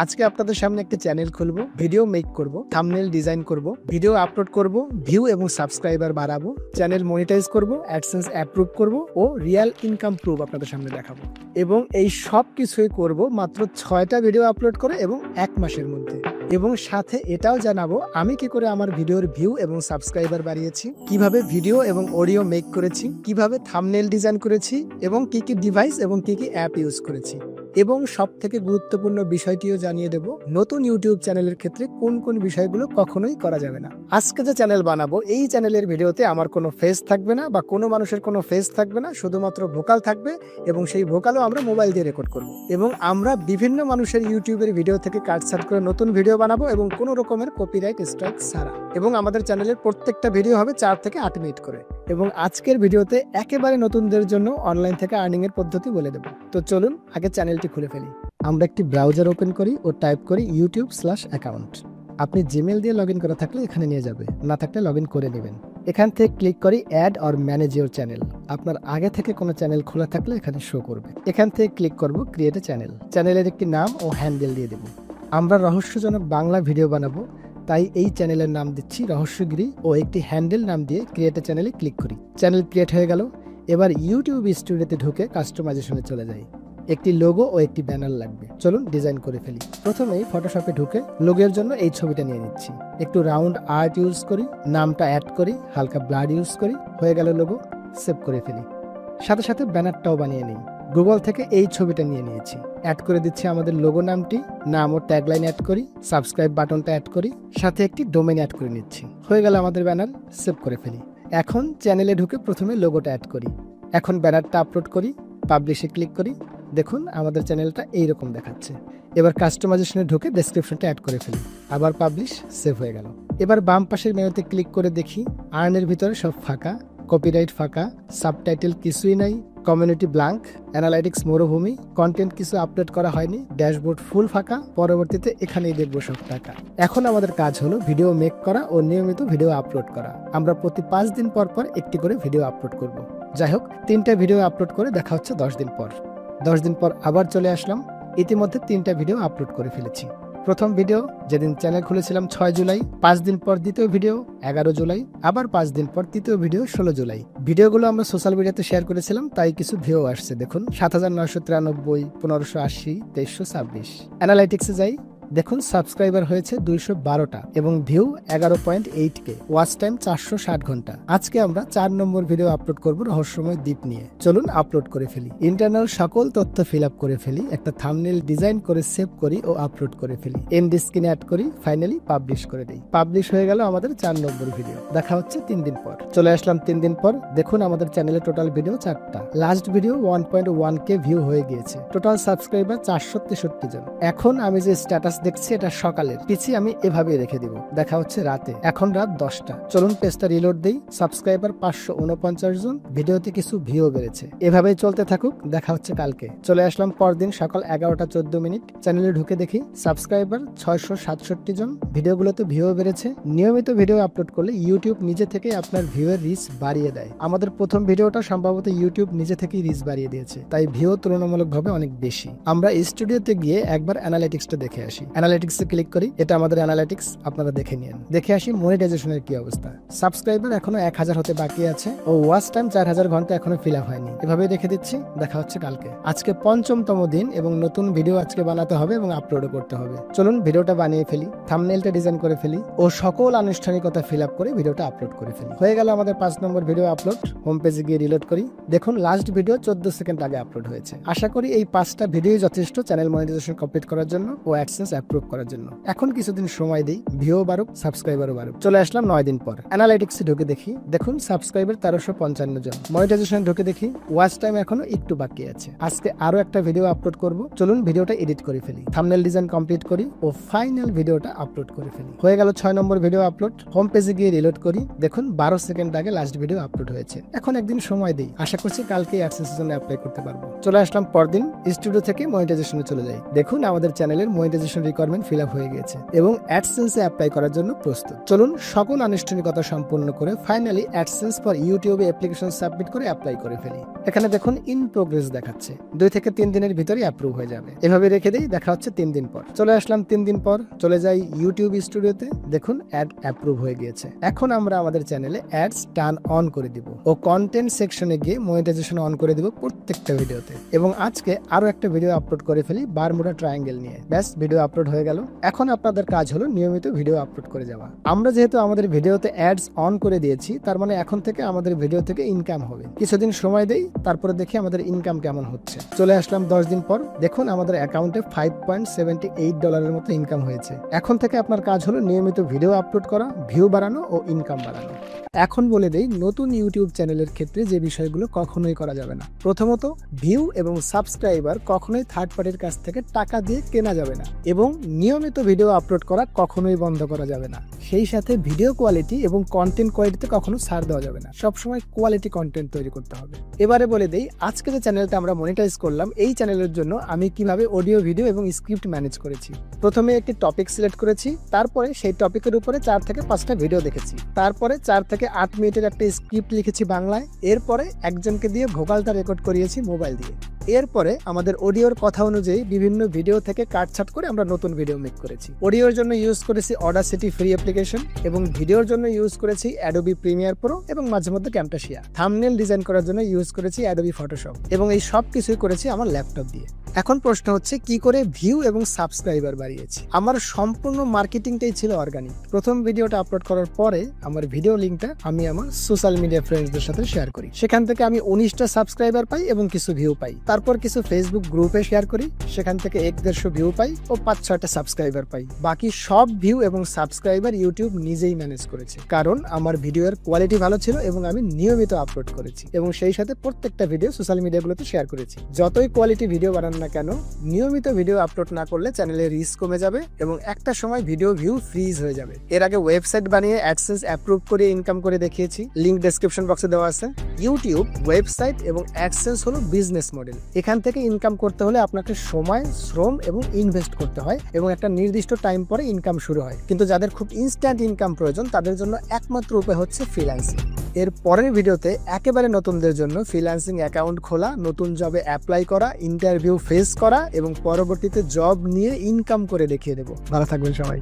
আজকে আপনাদের সামনে একটা চ্যানেল খুলবো, ভিডিও মেক করব, থাম্বনেল ডিজাইন করব, ভিডিও আপলোড করব, ভিউ এবং সাবস্ক্রাইবার বাড়াবো, চ্যানেল মনিটাইজ করব, অ্যাডসেন্স অ্যাপ্রুভ করব ও রিয়েল ইনকাম প্রুফ আপনাদের সামনে দেখাবো। এবং এই সব কিছুই করব মাত্র 6টা ভিডিও আপলোড করে এবং 1 মাসের মধ্যে। এবং সাথে এটাও জানাবো আমি কি করে আমার ভিডিওর ভিউ এবং সাবস্ক্রাইবার বাড়িয়েছি, কিভাবে ভিডিও এবং অডিও মেক করেছি, কিভাবে থাম্বনেল ডিজাইন করেছি এবং কি কি ডিভাইস এবং কি কি অ্যাপ ইউজ করেছি। এবং সব থেকে গুরুত্বপূর্ণ বিষয়টিও জানিয়ে দেব, নতুন ইউটিউব চ্যানেলের ক্ষেত্রে কোন কোন বিষয়গুলো কখনোই করা যাবে না। আজকে যে চ্যানেল বানাবো এই চ্যানেলের ভিডিওতে আমার কোনো ফেস থাকবে না বা কোনো মানুষের কোনো ফেস থাকবে না, শুধুমাত্র ভোকাল থাকবে এবং সেই ভোকালও আমরা মোবাইল দিয়ে রেকর্ড করব। এবং আমরা বিভিন্ন মানুষের ইউটিউবের ভিডিও থেকে কাটছাট করে নতুন ভিডিও বানাবো এবং কোনো রকমের কপিরাইট স্ট্রাইক ছাড়া। এবং আমাদের চ্যানেলের প্রত্যেকটা ভিডিও হবে 4 থেকে 8 মিনিট করে। এবং আজকের ভিডিওতে একেবারে নতুনদের জন্য অনলাইন থেকে আর্নিং এর পদ্ধতি বলে দেবো। তো চলুন আগে চ্যানেলটি খুলে ফেলি। আমরা একটি ব্রাউজার ওপেন করি ও টাইপ করি youtube/account। আপনি জিমেল দিয়ে লগ ইন করা থাকলে এখানে নিয়ে যাবে, না থাকলে লগ ইন করে নেবেন। এখান থেকে ক্লিক করি add or manage your channel. আপনার আগে থেকে কোনো চ্যানেল খোলা থাকলে এখানে শো করবে। এখান থেকে ক্লিক করব ক্রিয়েট এ চ্যানেল। চ্যানেলের একটি নাম ও হ্যান্ডেল দিয়ে দেব। আমরা রহস্যজনক বাংলা ভিডিও বানাবো, তাই এই চ্যানেলের নাম দিচ্ছি রহস্যগিরি ও একটি হ্যান্ডেল নাম দিয়ে ক্রিয়েট এ চ্যানেলে ক্লিক করি। চ্যানেল ক্রিয়েট হয়ে গেল। এবার ইউটিউব স্টুডিওতে ঢুকে কাস্টমাইজেশনে চলে যাই। একটি লোগো ও একটি ব্যানার লাগবে, চলুন ডিজাইন করে ফেলি। প্রথমেই ফটোশপে ঢুকে লোগোর জন্য এই ছবিটা নিয়ে নিচ্ছি। একটু রাউন্ড আর্ট ইউজ করি, নামটা অ্যাড করি, হালকা ব্লাড ইউজ করি, হয়ে গেল লোগো। সেভ করে ফেলি। সাথে সাথে ব্যানারটাও বানিয়ে নিই। গুগল থেকে এই ছবিটা নিয়ে নিয়েছি, অ্যাড করে দিচ্ছি আমাদের লোগো নামটি, নাম ও ট্যাগলাইন অ্যাড করি, সাবস্ক্রাইব বাটনটা অ্যাড করি, সাথে একটি ডোমেইন অ্যাড করে নিচ্ছি। হয়ে গেল আমাদের ব্যানার। সেভ করে ফেলি। এখন চ্যানেলে ঢুকে প্রথমে লোগোটা অ্যাড করি। এখন ব্যানারটা আপলোড করি, পাবলিশে ক্লিক করি। দেখুন আমাদের চ্যানেলটা এইরকম দেখাচ্ছে। এবার কাস্টমাইজেশনে ঢুকে ডেসক্রিপশনটা অ্যাড করে ফেলি। আবার পাবলিশ, সেভ হয়ে গেল। এবার বাম পাশের মেনুতে ক্লিক করে দেখি আর্নের ভিতরে সব ফাঁকা, কপিরাইট ফাঁকা, সাবটাইটেল কিছুই নাই, কমিউনিটি ব্ল্যাঙ্ক, অ্যানালাইটিক্স মরুভূমি, কন্টেন্ট কিছু আপলোড করা হয়নি, ড্যাশবোর্ড ফুল ফাঁকা। পরবর্তীতে এখানেই দেখবো সব টাকা। এখন আমাদের কাজ হলো ভিডিও মেক করা ও নিয়মিত ভিডিও আপলোড করা। আমরা প্রতি 5 দিন পর পর একটি করে ভিডিও আপলোড করব। যাই হোক, 3টা ভিডিও আপলোড করে দেখা হচ্ছে 10 দিন পর। 10 দিন পর আবার চলে আসলাম। ইতিমধ্যে 3টা ভিডিও আপলোড করে ফেলেছি। প্রথম ভিডিও যেদিন চ্যানেল খুলেছিলাম 6 জুলাই, 5 দিন পর দ্বিতীয় ভিডিও 11 জুলাই, আবার 5 দিন পর তৃতীয় ভিডিও 16 জুলাই। ভিডিওগুলো আমরা সোশ্যাল মিডিয়াতে শেয়ার করেছিলাম, তাই কিছু ভিউ আসছে। দেখুন 7993, 1580, 2326। অ্যানালাইটিক্সে যাই, দেখুন সাবস্ক্রাইবার হয়েছে 212টা এবং ভিউ 11.8K, ওয়াচ টাইম 460 ঘন্টা। আজকে আমরা 4 নম্বর ভিডিও আপলোড করব রহস্যময় দ্বীপ নিয়ে। চলুন আপলোড করে ফেলি। ইন্টারনাল সকল তথ্য ফিল আপ করে ফেলি, একটা থাম্বনেল ডিজাইন করে সেভ করি ও আপলোড করে ফেলি। এন্ড স্ক্রিনে অ্যাড করি, ফাইনালি পাবলিশ করে দিই। পাবলিশ হয়ে গেল আমাদের 4 নম্বর ভিডিও। দেখা হচ্ছে 3 দিন পর। চলে আসলাম 3 দিন পর। দেখুন আমাদের চ্যানেলে টোটাল ভিডিও 4টা। লাস্ট ভিডিও 1.1K ভিউ হয়ে গিয়েছে। টোটাল সাবস্ক্রাইবার 463 জন। এখন আমি যে স্ট্যাটাস দেখছি এটা সকালের, পিছিয়ে আমি এভাবে রেখে দিব। দেখা হচ্ছে রাতে। এখন রাত 10টা। চলুন পেজটা রিলোড দেই। সাবস্ক্রাইবার 549 জন, ভিডিওতে কিছু ভিউ বেড়েছে। এভাবেই চলতে থাকুক। দেখা হচ্ছে কালকে। চলে আসলাম পরদিন সকাল 11টা 14 মিনিট। চ্যানেলে ঢুকে দেখি সাবস্ক্রাইবার 667 জন, ভিডিওগুলোতে ভিউ বেড়েছে। নিয়মিত ভিডিও আপলোড করলে ইউটিউব নিজে থেকে আপনার ভিউয়ের রিচ বাড়িয়ে দেয়। আমাদের প্রথম ভিডিওটা সম্ভবত ইউটিউব নিজে থেকেই রিচ বাড়িয়ে দিয়েছে, তাই ভিউ তুলনামূলকভাবে অনেক বেশি। আমরা স্টুডিওতে গিয়ে একবার অ্যানালাইটিক্সটা দেখে আসি। অ্যানালাইটিক্সে ক্লিক করি, এটা আমাদের অ্যানালাইটিক্স, আপনারা দেখে নিন। দেখে আসি মনিটাইজেশনের কি অবস্থা। সাবস্ক্রাইবার এখনো 1000 হতে বাকি আছে ও ওয়াচ টাইম 4000 ঘন্টা এখনো ফিল আপ হয়নি। এভাবেই রেখে দিচ্ছি। দেখা হচ্ছে কালকে। আজকে 5মতম দিন এবং নতুন ভিডিও আজকে বানাতে হবে এবং আপলোডও করতে হবে। চলুন ভিডিওটা বানিয়ে ফেলি, থাম্বনেলটা ডিজাইন করে ফেলি ও সকল আনুষ্ঠানিকতা ফিল আপ করে ভিডিওটা আপলোড করে ফেলি। হয়ে গেল আমাদের 5 নম্বর ভিডিও আপলোড। হোম পেজে গিয়ে রিলোড করি। দেখুন লাস্ট ভিডিও 14 সেকেন্ড আগে আপলোড হয়েছে। আশা করি এই 5টা ভিডিও যথেষ্ট চ্যানেল মনিটাইজেশন কমপ্লিট করার জন্য ও অ্যাডসেন্স অ্যাপ্রুভ করার জন্য। এখন কিছুদিন সময় দিই, ভিউ বাড়ুক, সাবস্ক্রাইবারও বাড়ুক। চলে আসলাম 9 দিন পর। অ্যানালাইটিক্সে ঢুকে দেখি, দেখুন সাবস্ক্রাইবার 1355 জন। মনিটাইজেশনে ঢুকে দেখি ওয়াচ টাইম এখনো একটু বাকি আছে। আজকে আরো একটা ভিডিও আপলোড করব। চলুন ভিডিওটা এডিট করে ফেলি, থাম্বনেল ডিজাইন কমপ্লিট করি ও ফাইনাল ভিডিওটা আপলোড করে ফেলি। হয়ে গেল 6 নম্বর ভিডিও আপলোড। হোম পেজে গিয়ে রিলোড করি। দেখুন 12 সেকেন্ড আগে লাস্ট ভিডিও আপলোড হয়েছে। এখন একদিন সময় দিই, আশা করছি কালকে অ্যাডসেন্সের জন্য অ্যাপ্লাই করতে পারবো। চলে আসলাম পরদিন। স্টুডিও থেকে মনিটাইজেশনে চলে যাই। দেখুন আমাদের চ্যানেলের মনিটাইজেশন রিকোয়ারমেন্ট ফিল আপ হয়ে গিয়েছে এবং অ্যাডসেন্সে অ্যাপ্লাই করার জন্য প্রস্তুত। চলুন সকল আনুষ্ঠানিকতা সম্পন্ন করে ফাইনালি অ্যাডসেন্স ফর ইউটিউবে অ্যাপ্লিকেশন সাবমিট করে অ্যাপ্লাই করে ফেলি। এখানে দেখুন ইন প্রোগ্রেস দেখাচ্ছে, 2 থেকে 3 দিনের ভিতরে অ্যাপ্রুভ হয়ে যাবে। এভাবে রেখে দিই, দেখা হচ্ছে 3 দিন পর। চলে আসলাম 3 দিন পর, চলে যাই ইউটিউব স্টুডিওতে, দেখুন অ্যাড অ্যাপ্রুভ হয়ে গিয়েছে। এখন আমরা আমাদের চ্যানেলে অ্যাডস টার্ন অন করে দিব ও কন্টেন্ট সেকশনে গিয়ে মনিটাইজেশন অন করে দিব প্রত্যেকটা ভিডিওতে। এবং আজকে আরো একটা ভিডিও আপলোড করে ফেলি বারমুডা ট্রায়াঙ্গেল নিয়ে। ব্যাস, ভিডিও আপলোড হয়ে গেল। এখন আপনাদের কাজ হলো নিয়মিত ভিডিও আপলোড করে যাওয়া। আমরা যেহেতু আমাদের ভিডিওতে অ্যাডস অন করে দিয়েছি, তার মানে এখন থেকে আমাদের ভিডিও থেকে ইনকাম হবে। কিছুদিন সময় দেই, তারপরে দেখি আমাদের ইনকাম কেমন হচ্ছে। চলে আসলাম 10 দিন পর, দেখুন আমাদের অ্যাকাউন্টে $5.78 মতো ইনকাম হয়েছে। এখন থেকে আপনার কাজ হলো নিয়মিত ভিডিও আপলোড করা, ভিউ বাড়ানো ও ইনকাম বাড়ানো। এখন বলে দেই নতুন ইউটিউব চ্যানেলের ক্ষেত্রে যে বিষয়গুলো কখনোই করা যাবে না। প্রথমত, ভিউ এবং সাবস্ক্রাইবার কখনোই থার্ড পার্টির কাছ থেকে টাকা দিয়ে কেনা যাবে না এবং নিয়মিত ভিডিও আপলোড করা কখনোই বন্ধ করা যাবে না। সেই সাথে ভিডিও কোয়ালিটি এবং কন্টেন্ট কোয়ালিটিতে কখনো ছাড় দেওয়া যাবে না। সবসময় কোয়ালিটি কন্টেন্ট তৈরি করতে হবে। এবারে বলে দেই আজকে যে চ্যানেলটা আমরা মনিটাইজ করলাম, এই চ্যানেলের জন্য আমি কিভাবে অডিও, ভিডিও এবং স্ক্রিপ্ট ম্যানেজ করেছি। প্রথমে একটি টপিক সিলেক্ট করেছি, তারপরে সেই টপিকের উপরে 4 থেকে 5টা ভিডিও দেখেছি, তারপরে 4 থেকে 8 মিনিটের একটা স্ক্রিপ্ট লিখেছি বাংলায়, এরপরে একজনকে দিয়ে ভোকালটা রেকর্ড করিয়েছি মোবাইল দিয়ে। এরপরে আমাদের অডিওর কথা অনুযায়ী বিভিন্ন ভিডিও থেকে কাটছাট করে আমরা নতুন ভিডিও মেক করেছি। অডিওর জন্য ইউজ করেছি অডাসিটি ফ্রি অ্যাপ্লিকেশন এবং ভিডিওর জন্য ইউজ করেছি অ্যাডোবি প্রিমিয়ার প্রো এবং মাঝে মধ্যে ক্যামটাসিয়া। থাম্বনেল ডিজাইন করার জন্য ইউজ করেছি অ্যাডোবি ফটোশপ এবং এই সব কিছুই করেছি আমার ল্যাপটপ দিয়ে। এখন প্রশ্ন হচ্ছে কি করে ভিউ এবং সাবস্ক্রাইবার বাড়িয়েছি। আমার সম্পূর্ণ মার্কেটিংটাই ছিল অর্গানিক। প্রথম ভিডিওটা আপলোড করার পরে আমার ভিডিও লিঙ্কটা আমি আমার সোশ্যাল মিডিয়া ফ্রেন্ডসদের সাথে শেয়ার করি। সেখান থেকে আমি 19টা সাবস্ক্রাইবার পাই এবং কিছু ভিউ পাই। তারপর কিছু ফেসবুক গ্রুপে শেয়ার করি, সেখান থেকে 1-150 ভিউ পাই ও 5-6টা সাবস্ক্রাইবার পাই। বাকি সব ভিউ এবং সাবস্ক্রাইবার ইউটিউব নিজেই ম্যানেজ করেছে, কারণ আমার ভিডিওর কোয়ালিটি ভালো ছিল এবং আমি নিয়মিত আপলোড করেছি এবং সেই সাথে প্রত্যেকটা ভিডিও সোশ্যাল মিডিয়াগুলোতে শেয়ার করেছি। যতই কোয়ালিটি ভিডিও বানান না কেন, নিয়মিত ভিডিও আপলোড না করলে চ্যানেলের রিচ কমে যাবে এবং একটা সময় ভিডিও ভিউ ফ্রিজ হয়ে যাবে। এর আগে ওয়েবসাইট বানিয়ে অ্যাডসেন্স অ্যাপ্রুভ করে ইনকাম করে দেখিয়েছি, লিংক ডেসক্রিপশন বক্সে দেওয়া আছে। ইউটিউব, ওয়েবসাইট এবং অ্যাডসেন্স হলো বিজনেস মডেল। এখান থেকে ইনকাম করতে হলে আপনাকে সময়, শ্রম এবং ইনভেস্ট করতে হয় এবং একটা নির্দিষ্ট টাইম পরে ইনকাম শুরু হয়। কিন্তু যাদের খুব ইনস্ট্যান্ট ইনকাম প্রয়োজন, তাদের জন্য একমাত্র উপায় হচ্ছে ফ্রিল্যান্সিং। এর পরের ভিডিওতে একেবারে নতুনদের জন্য ফ্রিল্যান্সিং অ্যাকাউন্ট খোলা, নতুন জবে অ্যাপ্লাই করা, ইন্টারভিউ ফেস করা এবং পরবর্তীতে জব নিয়ে ইনকাম করে দেখিয়ে দেবো। ভালো থাকবেন সবাই।